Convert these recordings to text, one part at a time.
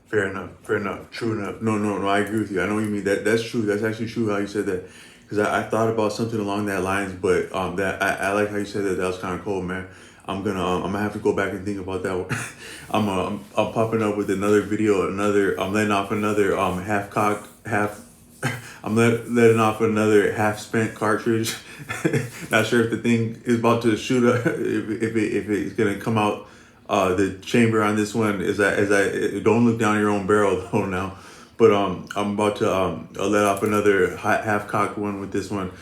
Fair enough. Fair enough. True enough. No. I agree with you. I know what you mean. That's true. That's actually true how you said that. Because I thought about something along that lines, but that I like how you said that. That was kind of cool, man. I'm gonna have to go back and think about that one. I'm popping up with another video. I'm letting off another half cocked half. Letting off another half spent cartridge. Not sure if the thing is about to shoot up. If it's gonna come out. The chamber on this one is that as I don't look down your own barrel though now, but I'm about to let off another half cocked one with this one,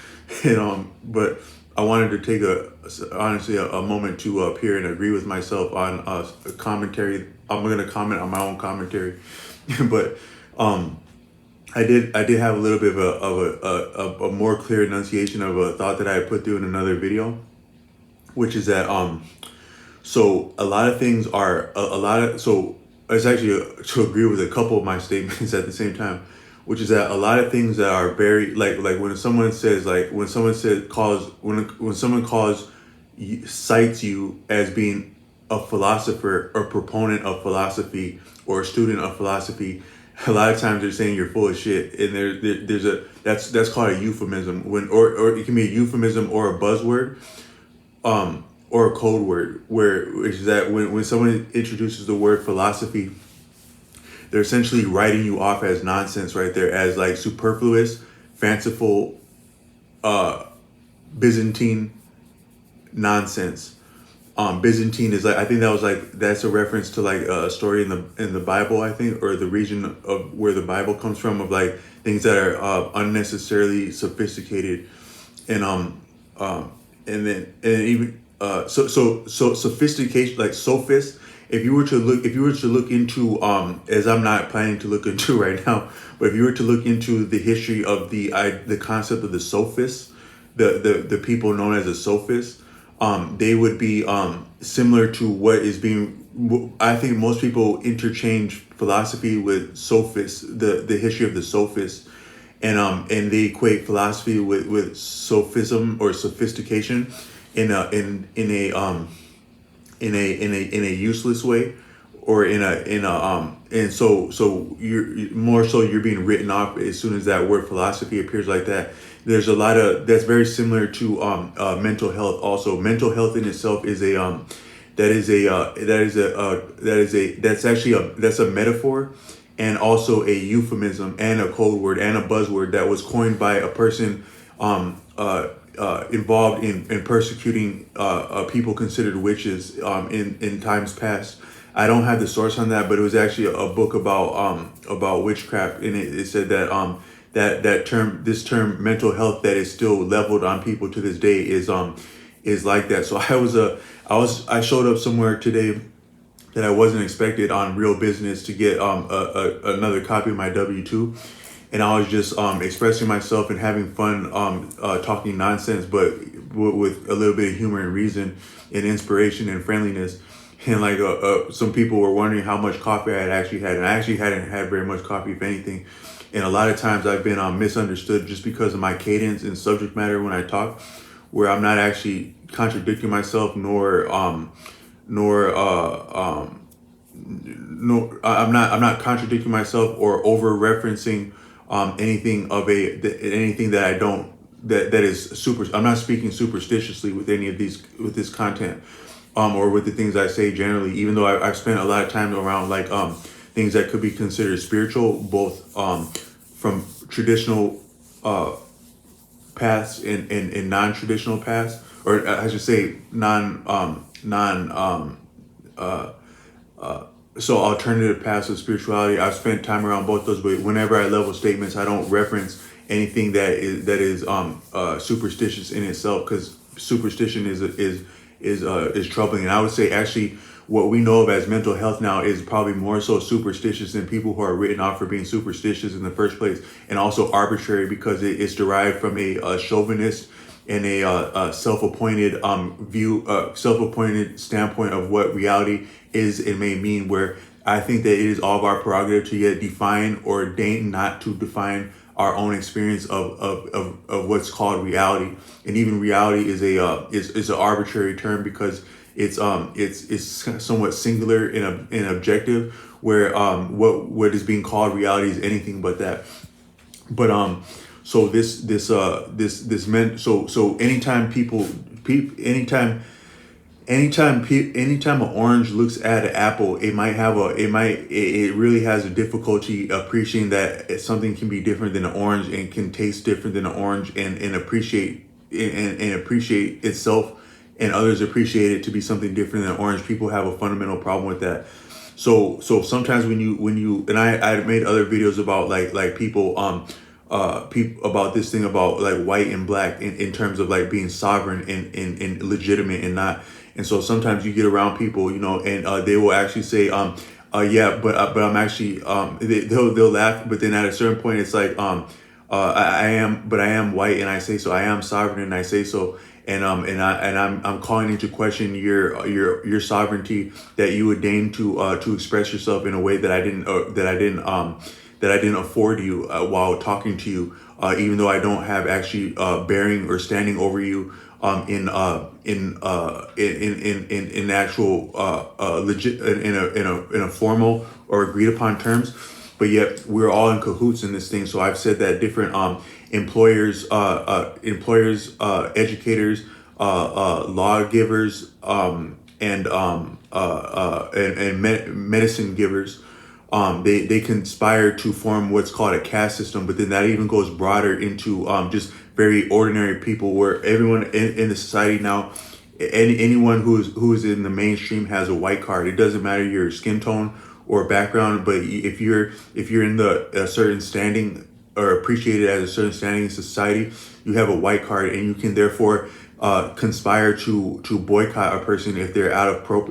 and but I wanted to take honestly a moment to appear and agree with myself on a commentary. I'm gonna comment on my own commentary, but I did have a little bit of a more clear enunciation of a thought that I had put through in another video, which is that so a lot of things are so it's actually to agree with a couple of my statements at the same time, which is that a lot of things that are very like when someone says when someone cites you as being a philosopher or proponent of philosophy or a student of philosophy, a lot of times they're saying you're full of shit, and there's a that's called a euphemism or it can be a euphemism or a buzzword. Or a code word, which is that when someone introduces the word philosophy, they're essentially writing you off as nonsense right there, as like superfluous, fanciful, Byzantine nonsense. Byzantine is like, I think that's a reference to like a story in the Bible, I think, or the region of where the Bible comes from, of like things that are unnecessarily sophisticated, and even so sophistication, like sophist. If you were to look into as I'm not planning to look into right now, but if you were to look into the history of the concept of the sophists, the people known as the sophists, they would be similar to what is being. I think most people interchange philosophy with sophists, the history of the sophists, and they equate philosophy with sophism or sophistication in a useless way, or and so you're being written off as soon as that word philosophy appears like that. There's a lot of that's very similar to mental health. Also, mental health in itself is that's a metaphor, and also a euphemism and a code word and a buzzword that was coined by a person involved in persecuting people considered witches in times past. I don't have the source on that, but it was actually a book about witchcraft, and it said that this term mental health that is still leveled on people to this day is like that. So I showed up somewhere today that I wasn't expected on Real Business to get another copy of my W-2. And I was just expressing myself and having fun talking nonsense, but with a little bit of humor and reason and inspiration and friendliness. And like some people were wondering how much coffee I had actually had. And I actually hadn't had very much coffee, if anything. And a lot of times I've been misunderstood just because of my cadence and subject matter when I talk, where I'm not actually contradicting myself, nor I'm not contradicting myself or over referencing anything that I don't that is super. I'm not speaking superstitiously with any of with this content, or with the things I say generally. Even though I've spent a lot of time around like things that could be considered spiritual, both from traditional paths and non-traditional paths, or I should say so alternative paths of spirituality. I've spent time around both those, but whenever I level statements, I don't reference anything that is superstitious in itself, because superstition is troubling. And I would say actually what we know of as mental health now is probably more so superstitious than people who are written off for being superstitious in the first place, and also arbitrary because it's derived from a chauvinist and a self-appointed self-appointed standpoint of what reality is and may mean, where I think that it is all of our prerogative to yet define or deign not to define our own experience of what's called reality. And even reality is an arbitrary term, because it's somewhat singular in objective, where what is being called reality is anything but that. But so this meant so anytime anytime an orange looks at an apple, it really has a difficulty appreciating that something can be different than an orange and can taste different than an orange, and appreciate itself, and others appreciate it to be something different than orange. People have a fundamental problem with that. So sometimes when you and I made other videos about like people people about this thing about like white and black in terms of like being sovereign and legitimate and not. And so sometimes you get around people, and they will actually say, yeah, but I'm actually, they'll laugh, but then at a certain point, it's like, I am white, and I say so. I am sovereign, and I say so. I'm calling into question your sovereignty, that you would deign to express yourself in a way that I didn't afford you while talking to you, even though I don't have actually bearing or standing over you in actual legit in a formal or agreed upon terms. But yet we're all in cahoots in this thing. So I've said that different employers, educators, lawgivers, and medicine givers, they conspire to form what's called a caste system. But then that even goes broader into just very ordinary people, where everyone in the society now, anyone who is in the mainstream has a white card. It doesn't matter your skin tone or background, but if you're in a certain standing or appreciated as a certain standing in society, you have a white card, and you can therefore conspire to boycott a person if they're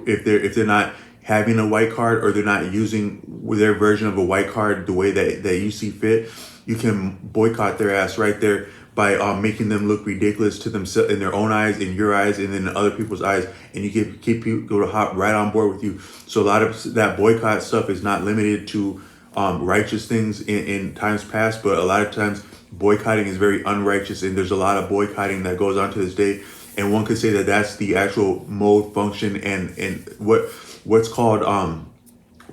if they're not having a white card, or they're not using their version of a white card the way that you see fit. You can boycott their ass right there by making them look ridiculous to themselves, in their own eyes, in your eyes, and in other people's eyes, and you keep people to hop right on board with you. So a lot of that boycott stuff is not limited to righteous things in times past, but a lot of times boycotting is very unrighteous, and there's a lot of boycotting that goes on to this day. And one could say that that's the actual mode, function, and what's called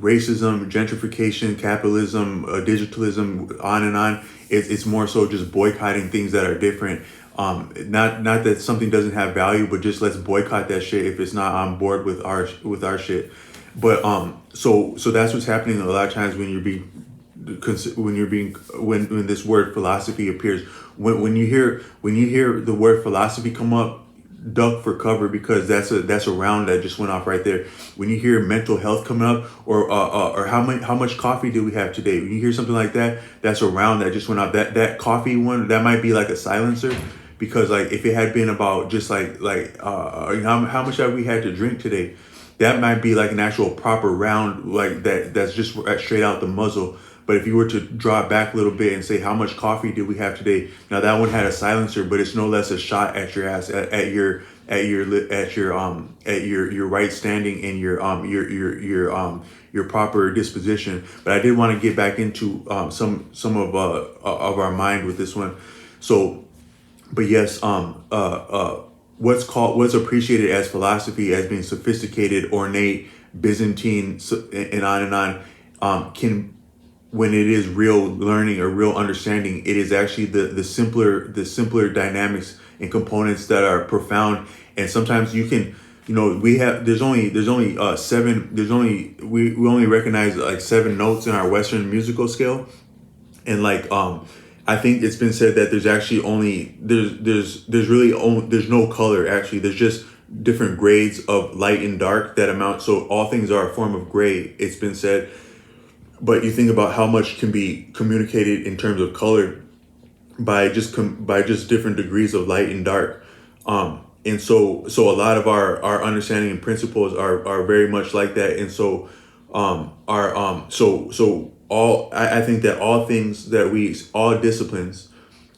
racism, gentrification, capitalism, digitalism, on and on. It's more so just boycotting things that are different. Not that something doesn't have value, but just let's boycott that shit if it's not on board with our shit. But so that's what's happening a lot of times when this word philosophy appears. When you hear the word philosophy come up, duck for cover, because that's a round that just went off right there. When you hear mental health coming up, or how much coffee do we have today? When you hear something like that, that's a round that just went off. That coffee one, that might be like a silencer, because like if it had been about just how much have we had to drink today, that might be like an actual proper round, like that's just straight out the muzzle. But if you were to draw it back a little bit and say, how much coffee did we have today? Now that one had a silencer, but it's no less a shot at your ass, at your right standing and your proper disposition. But I did want to get back into some of our mind with this one. So, but yes, what's appreciated as philosophy, as being sophisticated, ornate, Byzantine, and on, can, when it is real learning or real understanding, it is actually the simpler dynamics and components that are profound. And sometimes you can, we only recognize like 7 notes in our Western musical scale. And like, I think it's been said that there's actually there's no color. Actually, there's just different grades of light and dark that amount. So all things are a form of gray, it's been said. But you think about how much can be communicated in terms of color by just different degrees of light and dark. And so a lot of our understanding and principles are very much like that. And so I think that all things all disciplines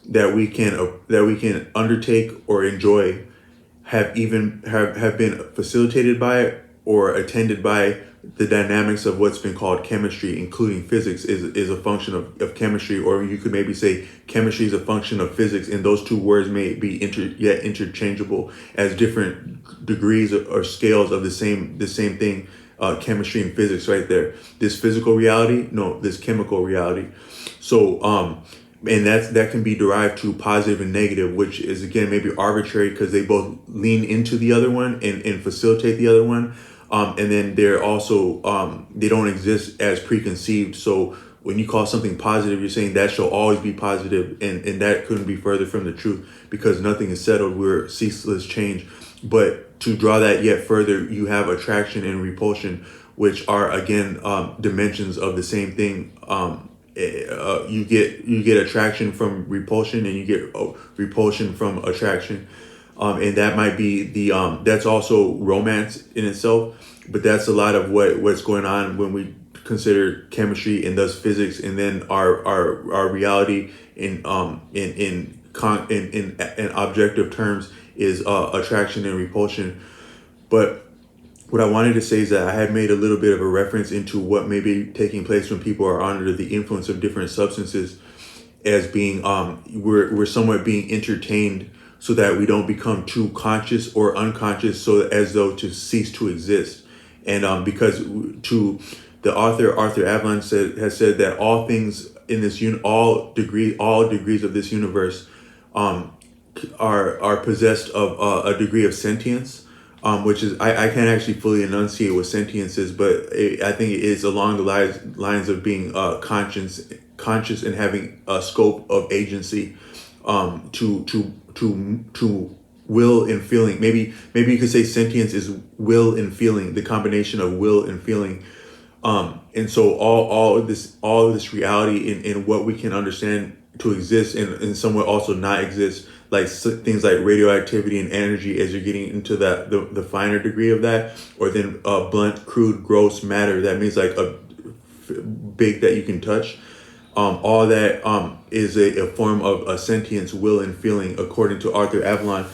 that we can undertake or enjoy have been facilitated by or attended by the dynamics of what's been called chemistry, including physics, is a function of chemistry, or you could maybe say chemistry is a function of physics, and those two words may be yet interchangeable as different degrees or scales of the same thing. Chemistry and physics, right there. This physical reality, no, this chemical reality. So, and that can be derived to positive and negative, which is again maybe arbitrary because they both lean into the other one and facilitate the other one. And then they're also they don't exist as preconceived. So when you call something positive, you're saying that shall always be positive, and that couldn't be further from the truth because nothing is settled. We're ceaseless change. But to draw that yet further, you have attraction and repulsion, which are again dimensions of the same thing. You get attraction from repulsion, and you get repulsion from attraction, and that might be the that's also romance in itself. But that's a lot of what's going on when we consider chemistry and thus physics, and then our reality in objective terms is attraction and repulsion. But what I wanted to say is that I had made a little bit of a reference into what may be taking place when people are under the influence of different substances, as being we're somewhat being entertained so that we don't become too conscious or unconscious, so as though to cease to exist. And because to the author Arthur Avalon has said that all things in this all degrees of this universe are possessed of a degree of sentience, which is I can't actually fully enunciate what sentience is, but I think it is along the lines of being conscious and having a scope of agency, to will and feeling. Maybe you could say sentience is will and feeling, the combination of will and feeling. And so all of this reality in what we can understand to exist and somewhat also not exist, like things like radioactivity and energy, as you're getting into the finer degree of that, or then blunt, crude, gross matter. That means like a big that you can touch. All that is a form of a sentience, will and feeling, according to Arthur Avalon.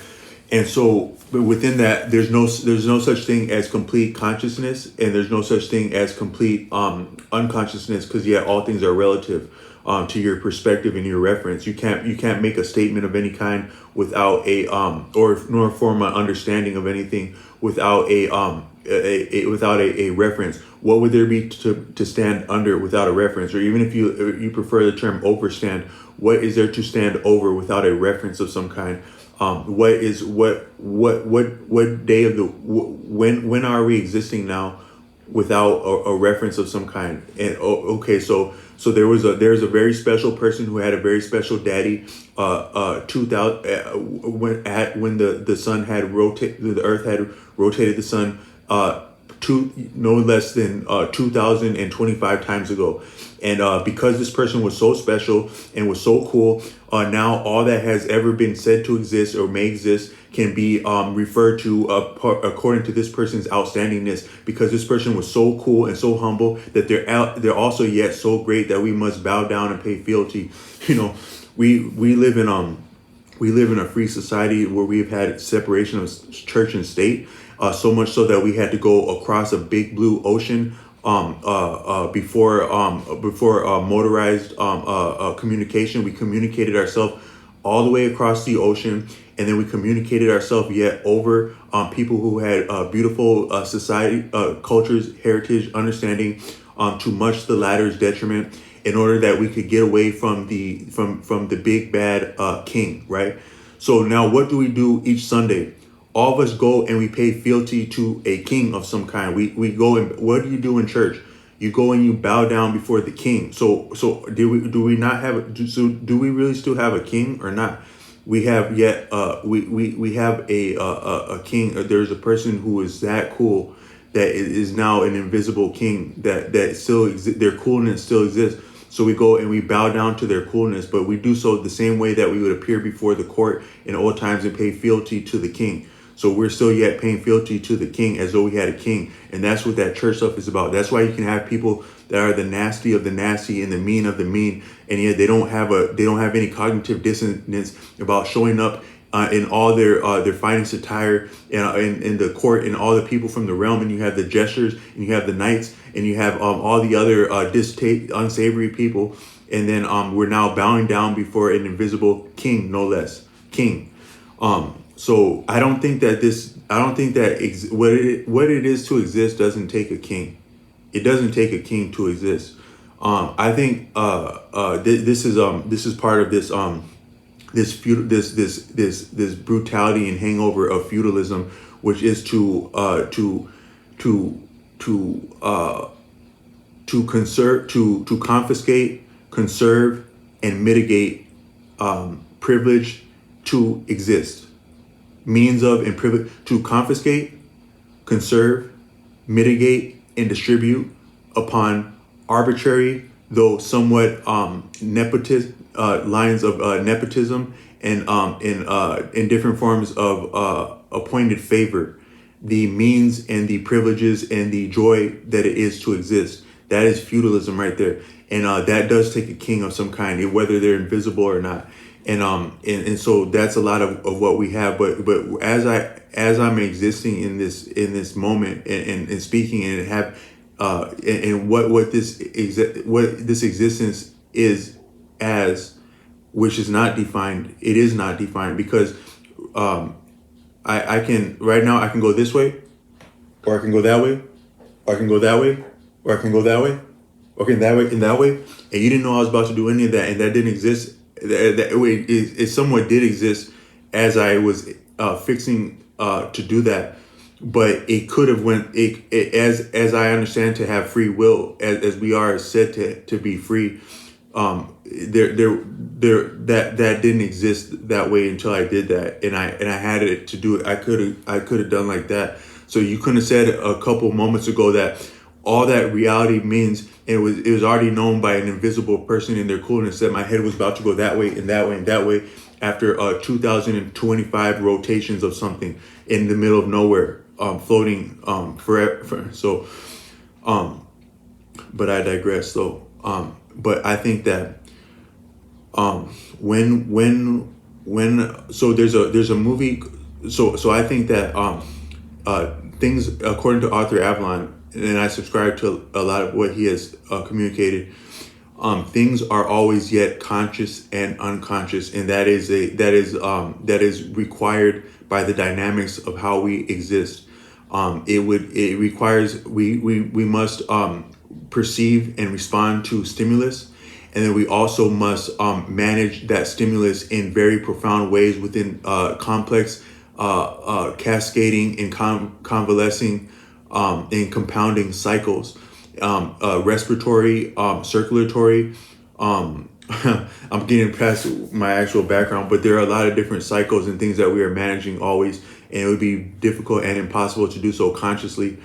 And so within that, there's no such thing as complete consciousness, and there's no such thing as complete unconsciousness, because all things are relative to your perspective and your reference. You can't make a statement of any kind without nor form an understanding of anything without a reference. What would there be to stand under without a reference? Or even if you prefer the term overstand, what is there to stand over without a reference of some kind? What day of when are we existing now without a reference of some kind? And okay, so there's a very special person who had a very special daddy. 2000 when the sun had the earth had rotated the sun no less than 2,025 times ago. And because this person was so special and was so cool, now all that has ever been said to exist or may exist can be referred to according to this person's outstandingness, because this person was so cool and so humble that they're also yet so great that we must bow down and pay fealty. We live in a free society where we've had separation of church and state, so much so that we had to go across a big blue ocean before motorized communication. We communicated ourselves all the way across the ocean, and then we communicated ourselves yet over people who had beautiful society, cultures, heritage, understanding, to much the latter's detriment, in order that we could get away from the big bad king, right? So now what do we do each Sunday? All of us go and we pay fealty to a king of some kind. We go, and what do you do in church? You go and you bow down before the king. So do we really still have a king or not? We have yet we have a king. There's a person who is that cool that is now an invisible king that still their coolness still exists. So we go and we bow down to their coolness, but we do so the same way that we would appear before the court in old times and pay fealty to the king. So we're still yet paying fealty to the king as though we had a king. And that's what that church stuff is about. That's why you can have people that are the nasty of the nasty and the mean of the mean, and yet they don't have any cognitive dissonance about showing up in all their fighting attire, and in the court, and all the people from the realm, and you have the gestures, and you have the knights, and you have all the other unsavory people, and then we're now bowing down before an invisible king, no less, king. So I don't think that what it is to exist doesn't take a king. It doesn't take a king to exist. I think this is part of this brutality and hangover of feudalism, which is to confiscate, conserve, and mitigate privilege to exist. Means of and privilege to confiscate, conserve, mitigate, and distribute upon arbitrary, though somewhat nepotism, lines of nepotism, and in different forms of appointed favor, the means and the privileges and the joy that it is to exist. That is feudalism right there, and that does take a king of some kind, whether they're invisible or not. And so that's a lot of what we have. But as I'm existing in this moment, and speaking, and have and what this existence is as, which is not defined. It is not defined, because I can right now, I can go this way, or I can go that way, or I can go that way, or I can go that way, or that way, and that way. And you didn't know I was about to do any of that, and that didn't exist. It somewhat did exist as I was fixing to do that, but it could have went as I understand, to have free will, as we are said to be free. That didn't exist that way until I did that, and I had it to do it. I could have done like that. So you couldn't have said a couple moments ago that all that reality means, and it was already known by an invisible person in their coolness, that my head was about to go that way and that way and that way after 2025 rotations of something in the middle of nowhere, floating forever. So, but I digress. So, but I think that when so there's a movie. So I think that things, according to Arthur Avalon, and I subscribe to a lot of what he has communicated, things are always yet conscious and unconscious, and that is required by the dynamics of how we exist. It requires we must perceive and respond to stimulus, and then we also must manage that stimulus in very profound ways within complex, cascading and convalescing and compounding cycles, respiratory, circulatory. I'm getting past my actual background, but there are a lot of different cycles and things that we are managing always, and it would be difficult and impossible to do so consciously.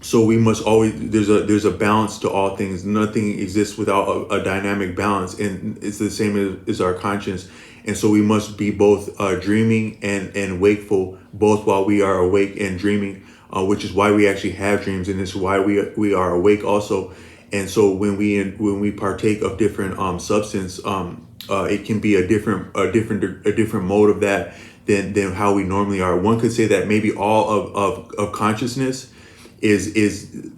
So we must always, there's a balance to all things. Nothing exists without a dynamic balance, and it's the same as our conscience. And so we must be both dreaming and wakeful, both while we are awake and dreaming, which is why we actually have dreams, and it's why we are awake also. And so when we partake of different substance, it can be a different mode of that than how we normally are. One could say that maybe all of consciousness is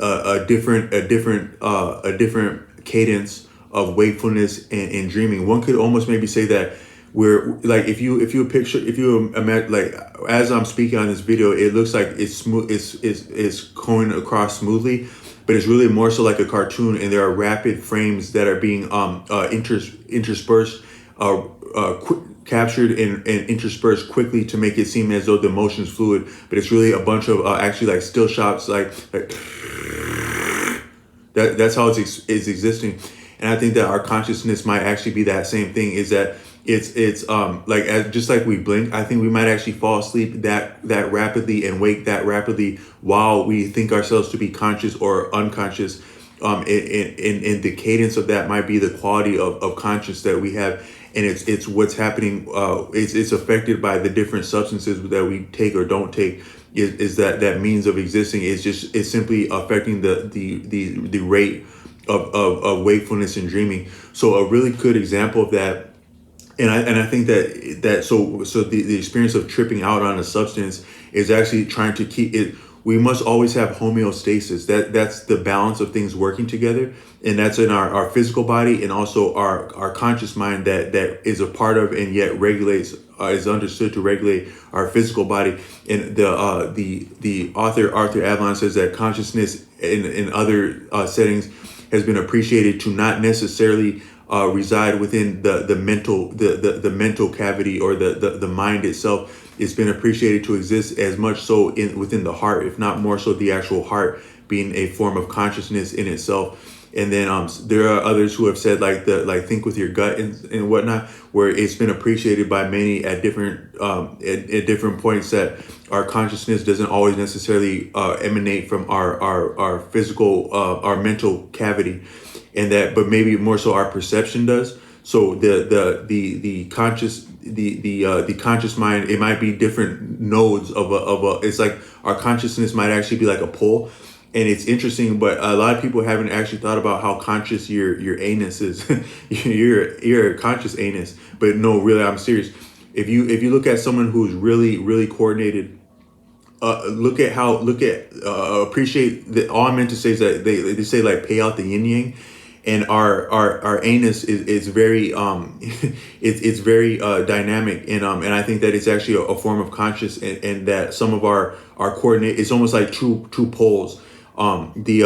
a different cadence of wakefulness and dreaming. One could almost maybe say that we're like, if you imagine, like, as I'm speaking on this video, it looks like it's smooth, it's going across smoothly, but it's really more so like a cartoon, and there are rapid frames that are being interspersed, captured and interspersed quickly to make it seem as though the motion's fluid, but it's really a bunch of actually like still shots, like that. That's how it's existing. And I think that our consciousness might actually be that same thing, is that it's like, just like we blink, I think we might actually fall asleep that rapidly and wake that rapidly while we think ourselves to be conscious or unconscious. And the cadence of that might be the quality of conscious that we have, and it's what's happening. It's affected by the different substances that we take or don't take. Is that means of existing? It's simply affecting the rate of wakefulness and dreaming. So a really good example of that And I think so the experience of tripping out on a substance is actually trying to keep it. We must always have homeostasis. That's the balance of things working together, and that's in our physical body and also our conscious mind that is a part of and yet regulates, is understood to regulate our physical body. And the author Arthur Avalon says that consciousness in other settings has been appreciated to not necessarily reside within the mental cavity or the mind itself. It's been appreciated to exist as much so within the heart, if not more so the actual heart being a form of consciousness in itself. And then there are others who have said like think with your gut and whatnot, where it's been appreciated by many at different points that our consciousness doesn't always necessarily emanate from our physical our mental cavity, and that but maybe more so our perception does. So the conscious mind, it might be different nodes of a it's like our consciousness might actually be like a pole. And it's interesting, but a lot of people haven't actually thought about how conscious your anus is. You're a conscious anus, but no, really, I'm serious. If you look at someone who's really coordinated, appreciate that. All I meant to say is that they say like pay out the yin yang, and our anus is very it's very dynamic, and I think that it's actually a form of conscious, and that some of our coordinate, it's almost like two poles. They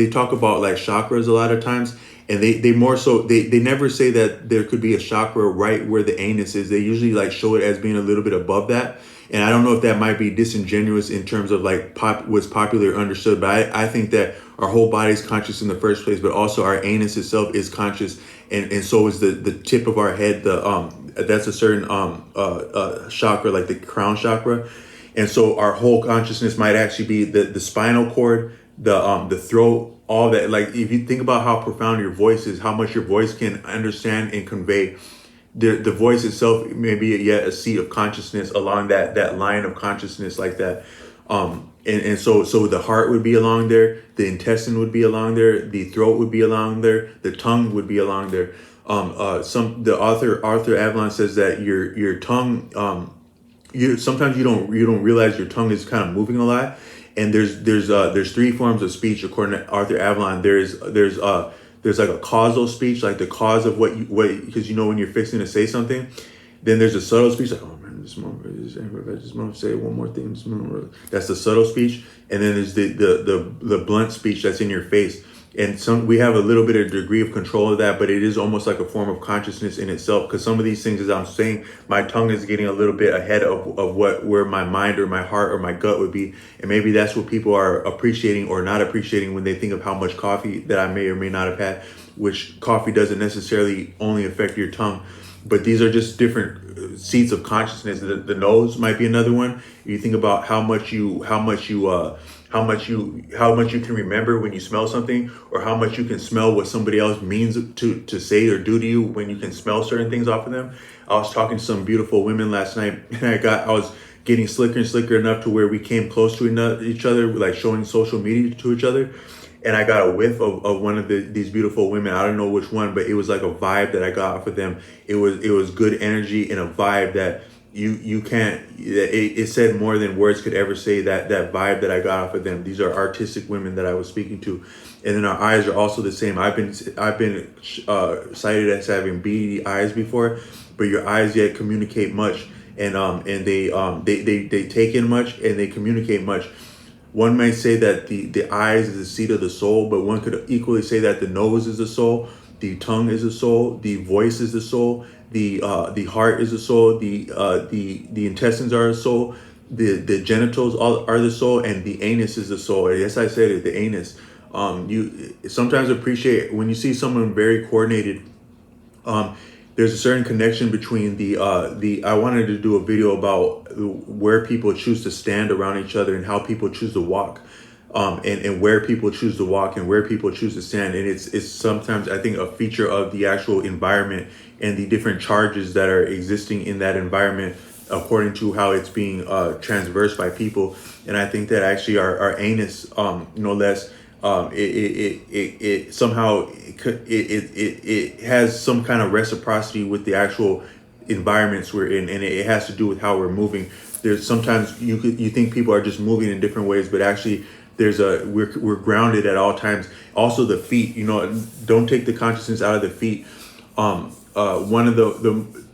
talk about like chakras a lot of times, and they more so they never say that there could be a chakra right where the anus is. They usually like show it as being a little bit above that. And I don't know if that might be disingenuous in terms of like what's popular understood, but I think that our whole body is conscious in the first place, but also our anus itself is conscious, and so is the tip of our head. That's a certain chakra, like the crown chakra. And so our whole consciousness might actually be the spinal cord, the throat, all that. Like if you think about how profound your voice is, how much your voice can understand and convey, the voice itself may be yet a seat of consciousness along that line of consciousness like that. And so the heart would be along there, the intestine would be along there, the throat would be along there, the tongue would be along there. The author Arthur Avalon says that your tongue, sometimes you don't realize your tongue is kind of moving a lot. And there's three forms of speech according to Arthur Avalon. There's like a causal speech, like the cause of what because when you're fixing to say something. Then there's a subtle speech, like, oh man, this moment, say one more thing. That's the subtle speech. And then there's the blunt speech that's in your face. And we have a little bit of degree of control of that, but it is almost like a form of consciousness in itself. Because some of these things, as I'm saying, my tongue is getting a little bit ahead of where my mind or my heart or my gut would be. And maybe that's what people are appreciating or not appreciating when they think of how much coffee that I may or may not have had, which coffee doesn't necessarily only affect your tongue. But these are just different seats of consciousness. The nose might be another one. You think about how much you can remember when you smell something, or how much you can smell what somebody else means to say or do to you when you can smell certain things off of them. I was talking to some beautiful women last night, and I was getting slicker and slicker enough to where we came close to each other, like showing social media to each other. And I got a whiff of one of these beautiful women. I don't know which one, but it was like a vibe that I got off of them. It was good energy and a vibe that you can't. It said more than words could ever say. That vibe that I got off of them. These are artistic women that I was speaking to, and then our eyes are also the same. I've been cited as having beady eyes before, but your eyes yet communicate much, and they take in much and they communicate much. One might say that the eyes is the seat of the soul, but one could equally say that the nose is the soul, the tongue is the soul, the voice is the soul, the heart is the soul, the intestines are the soul, the genitals are the soul, and the anus is the soul. Yes, I said it, the anus. You sometimes appreciate when you see someone very coordinated. There's a certain connection between I wanted to do a video about where people choose to stand around each other and how people choose to walk, and where people choose to walk and where people choose to stand. And it's sometimes, I think, a feature of the actual environment and the different charges that are existing in that environment according to how it's being transversed by people. And I think that actually our anus, no less, it somehow it has some kind of reciprocity with the actual environments we're in, and it has to do with how we're moving. There's sometimes you think people are just moving in different ways, but actually we're grounded at all times. Also the feet, don't take the consciousness out of the feet. One of the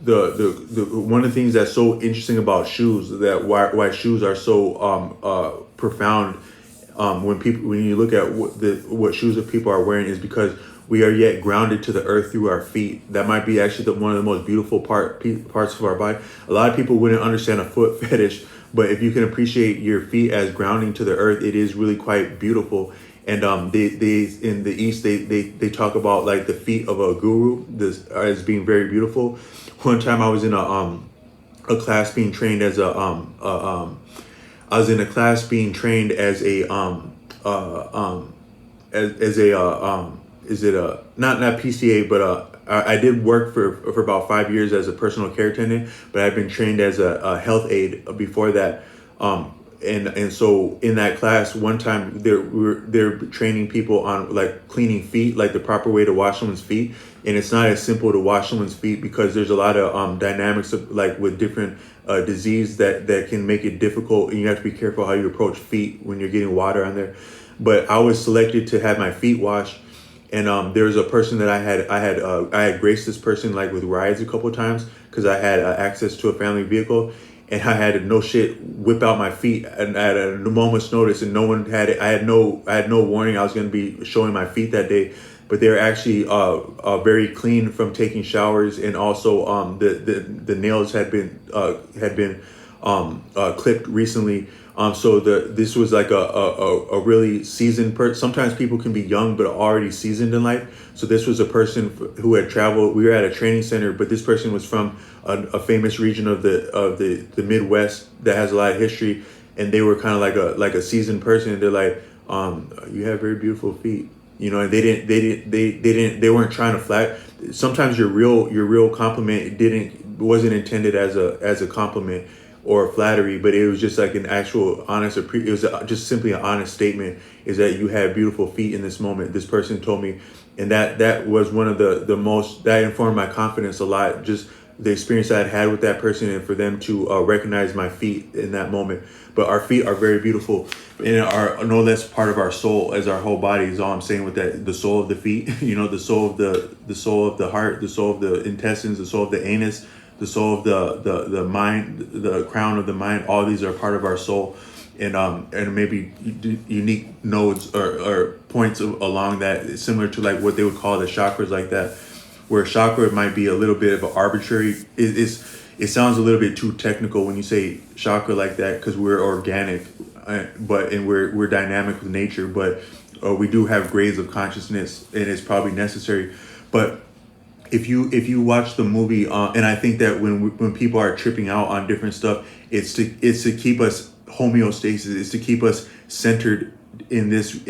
one of the things that's so interesting about shoes, that why shoes are so profound, when you look at what shoes that people are wearing, is because we are yet grounded to the earth through our feet. That might be actually one of the most beautiful parts of our body. A lot of people wouldn't understand a foot fetish, but if you can appreciate your feet as grounding to the earth, it is really quite beautiful. And they in the East they talk about like the feet of a guru as being very beautiful. One time I was in a class being trained as I was in a class being trained as a is it a not PCA, but I did work for about 5 years as a personal care attendant, but I've been trained as a health aide before that. And so in that class, one time they're training people on like cleaning feet, like the proper way to wash someone's feet. And it's not as simple to wash someone's feet, because there's a lot of dynamics of, like, with different disease that can make it difficult, and you have to be careful how you approach feet when you're getting water on there. But I was selected to have my feet washed, and there was a person that I had graced this person like with rides a couple of times, because I had access to a family vehicle. And I had to no shit whip out my feet and at a moment's notice, and no one had it. I had no warning I was going to be showing my feet that day, but they're actually very clean from taking showers, and also the nails had been clipped recently. So this was like a really seasoned person. Sometimes people can be young but already seasoned in life. So this was a person who had traveled. We were at a training center, but this person was from a famous region of the Midwest that has a lot of history, and they were kind of like a seasoned person. And they're like, you have very beautiful feet, and they weren't trying to flat. Sometimes your real compliment wasn't intended as a compliment or flattery, but it was just like an actual honest, it was just simply an honest statement, is that you have beautiful feet in this moment. This person told me, and that was one of the most, that informed my confidence a lot, just the experience I had had with that person, and for them to recognize my feet in that moment. But our feet are very beautiful, and are no less part of our soul as our whole body, is all I'm saying with that. The soul of the feet, the soul of the heart, the soul of the intestines, the soul of the anus, the soul of the mind, the crown of the mind. All these are part of our soul, and maybe unique nodes or points along that, similar to like what they would call the chakras, like that, where chakra might be a little bit of an arbitrary. It sounds a little bit too technical when you say chakra like that, because we're organic, and we're dynamic with nature, but we do have grades of consciousness, and it's probably necessary. But if you watch the movie, and I think that when people are tripping out on different stuff, it's to keep us homeostasis, it's to keep us centered in this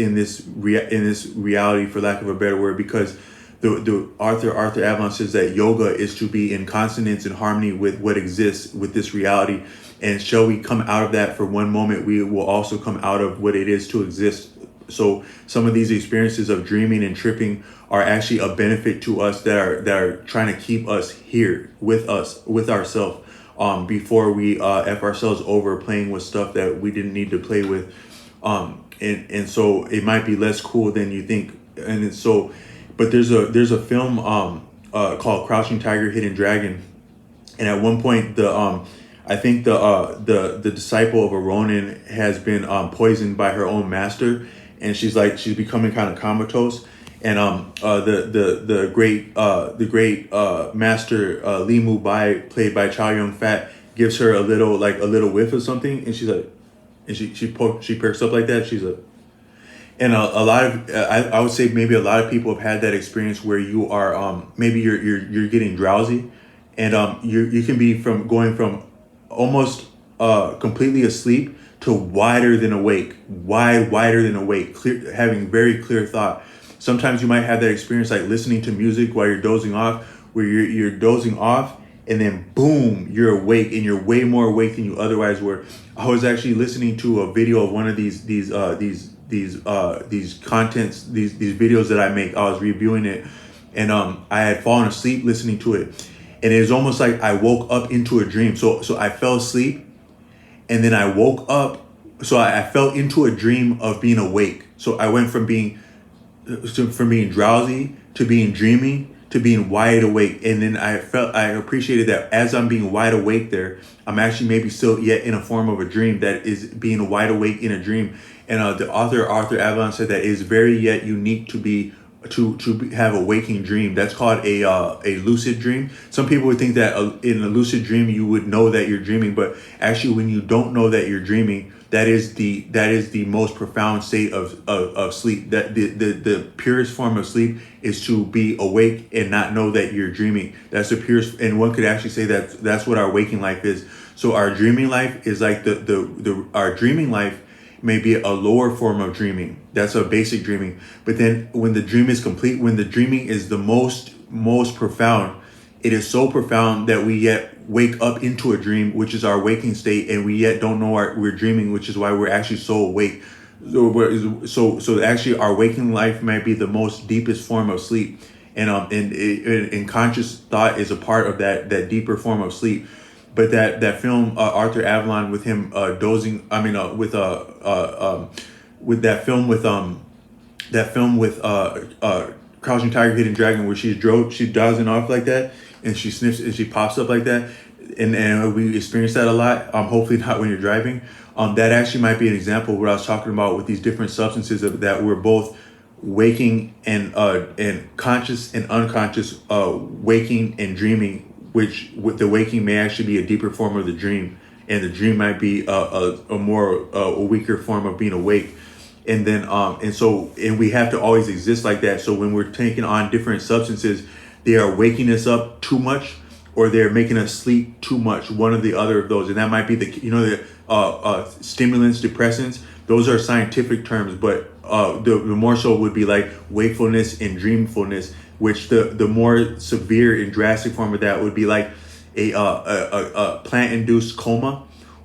reality, for lack of a better word, because the Arthur Avalon says that yoga is to be in consonance and harmony with what exists, with this reality. And shall we come out of that for one moment, we will also come out of what it is to exist. So some of these experiences of dreaming and tripping are actually a benefit to us, that are trying to keep us here with ourselves, before we F ourselves over playing with stuff that we didn't need to play with. And so it might be less cool than you think. But there's a film called Crouching Tiger, Hidden Dragon, and at one point I think the disciple of a Ronin has been poisoned by her own master, and she's becoming kind of comatose, and the great master Li Mu Bai, played by Chow Yun Fat, gives her a little whiff of something, and she's like, and she perks up like that. She's like, and a lot of I would say maybe a lot of people have had that experience where you are maybe you're getting drowsy, and you can be going from almost completely asleep to wider than awake, wider than awake, clear, having very clear thought. Sometimes you might have that experience like listening to music while you're dozing off, where you're dozing off, and then boom, you're awake, and you're way more awake than you otherwise were. I was actually listening to a video of one of these contents, these videos that I make. I was reviewing it, and I had fallen asleep listening to it, and it was almost like I woke up into a dream. So I fell asleep, and then I woke up. So I fell into a dream of being awake. So I went from being drowsy to being dreamy to being wide awake. And then I appreciated that as I'm being wide awake there, I'm actually maybe still yet in a form of a dream that is being wide awake in a dream. And the author Arthur Avalon said that it is very yet unique to have a waking dream. That's called a lucid dream. Some people would think that in a lucid dream you would know that you're dreaming, but actually when you don't know that you're dreaming, that is the most profound state of sleep. That the purest form of sleep is to be awake and not know that you're dreaming. That's the purest, and one could actually say that that's what our waking life is. So our dreaming life is like our dreaming life may be a lower form of dreaming. That's a basic dreaming. But then when the dream is complete, when the dreaming is the most profound, it is so profound that we yet wake up into a dream, which is our waking state, and we yet don't know we're dreaming, which is why we're actually so awake. So actually our waking life might be the most deepest form of sleep, and conscious thought is a part of that deeper form of sleep. But that film, Arthur Avalon, with him dozing, with that film with Crouching Tiger, Hidden Dragon, where she's dozing off like that, and she sniffs and she pops up like that, and we experience that a lot. Hopefully not when you're driving. That actually might be an example of what I was talking about with these different substances that we're both waking and conscious and unconscious, waking and dreaming. Which with the waking may actually be a deeper form of the dream, and the dream might be a weaker form of being awake. And then and we have to always exist like that. So when we're taking on different substances, they are waking us up too much, or they're making us sleep too much. One or the other of those, and that might be the stimulants, depressants. Those are scientific terms, but the more so would be like wakefulness and dreamfulness, which the more severe and drastic form of that would be like a plant-induced coma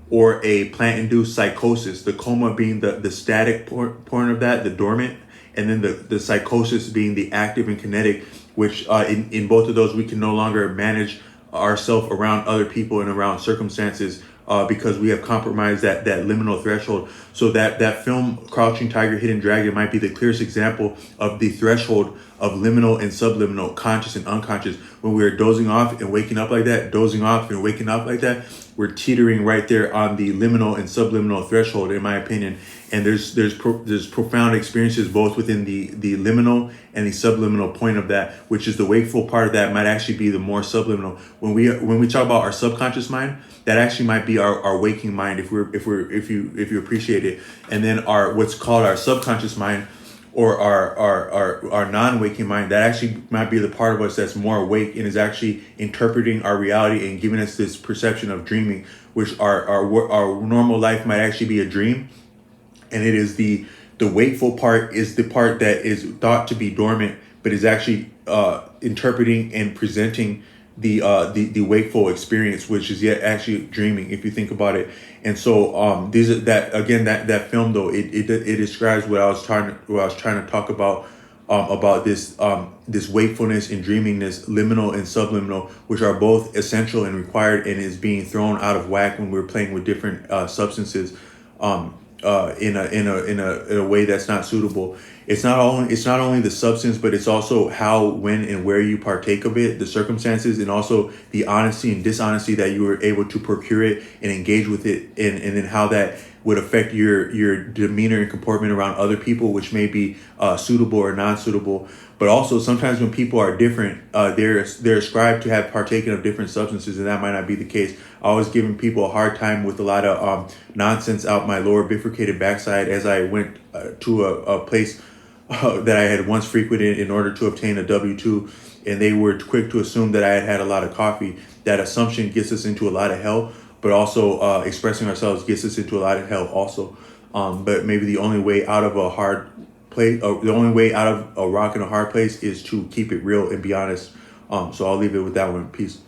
or a plant-induced psychosis. The coma being the static point of that, the dormant, and then the psychosis being the active and kinetic, which in both of those we can no longer manage ourselves around other people and around circumstances because we have compromised that liminal threshold. So that film, Crouching Tiger, Hidden Dragon, might be the clearest example of the threshold of liminal and subliminal, conscious and unconscious. When we're dozing off and waking up like that, dozing off and waking up like that, we're teetering right there on the liminal and subliminal threshold, in my opinion. And there's profound experiences both within the liminal and the subliminal point of that, which is the wakeful part of that might actually be the more subliminal. When we talk about our subconscious mind, that actually might be our waking mind if you appreciate it. And then what's called our subconscious mind, or our non-waking mind, that actually might be the part of us that's more awake and is actually interpreting our reality and giving us this perception of dreaming, which our normal life might actually be a dream. And it is the wakeful part is the part that is thought to be dormant, but is actually interpreting and presenting the wakeful experience, which is yet actually dreaming, if you think about it. And so that film though, it describes what I was trying to talk about this wakefulness and dreaminess, liminal and subliminal, which are both essential and required, and is being thrown out of whack when we're playing with different substances in a way that's not suitable. It's not only the substance, but it's also how, when, and where you partake of it, the circumstances, and also the honesty and dishonesty that you were able to procure it and engage with it, and then how that would affect your demeanor and comportment around other people, which may be suitable or non-suitable. But also sometimes when people are different, they're ascribed to have partaken of different substances, and that might not be the case. I was giving people a hard time with a lot of nonsense out my lower bifurcated backside as I went to a place that I had once frequented in order to obtain a W-2, and they were quick to assume that I had a lot of coffee. That assumption gets us into a lot of hell, but also expressing ourselves gets us into a lot of hell also. But maybe the only way out of a hard place, the only way out of a rock and a hard place, is to keep it real and be honest. So I'll leave it with that one. Peace.